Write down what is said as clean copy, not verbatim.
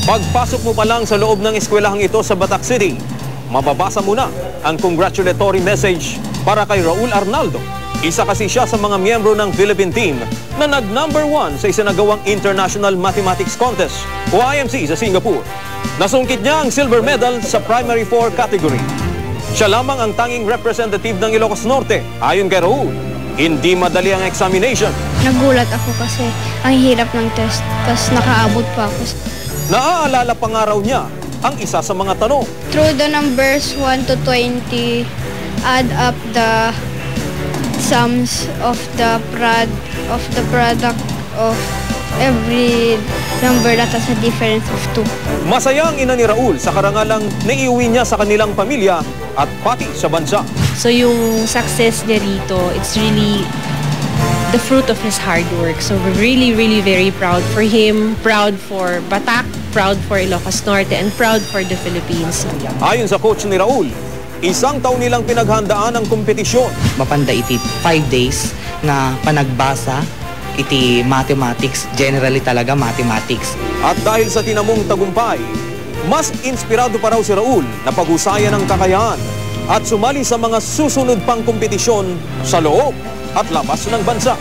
Pagpasok mo pa lang sa loob ng eskwelahang ito sa Batac City, mababasa mo na ang congratulatory message para kay Raul Arnaldo. Isa kasi siya sa mga miyembro ng Philippine team na nag-number 1 sa isinagawang International Mathematics Contest o IMC sa Singapore. Nasungkit niya ang silver medal sa Primary 4 category. Siya lamang ang tanging representative ng Ilocos Norte. Ayon kay Raul, hindi madali ang examination. Nagulat ako kasi ang hirap ng test, tapos nakaabot pa ako. Naaalala pa nga raw niya ang isa sa mga tanong. Through the numbers 1 to 20, add up the sums of the product of every number that has a difference of 2. Masaya ang ina ni Raul sa karangalang naiuwi niya sa kanilang pamilya at pati sa bansa. So yung success niya rito, it's really the fruit of his hard work. So we're really, really very proud for him, proud for Batac, proud for Ilocos Norte, and proud for the Philippines. Ayon sa coach ni Raul, isang taon nilang pinaghandaan ang kompetisyon. Mapanda iti 5 days na panagbasa iti mathematics, generally talaga mathematics. At dahil sa tinamong tagumpay, mas inspirado pa raw si Raul na pag-usayan ang kakayahan at sumali sa mga susunod pang kompetisyon sa loob at labas ng bansa.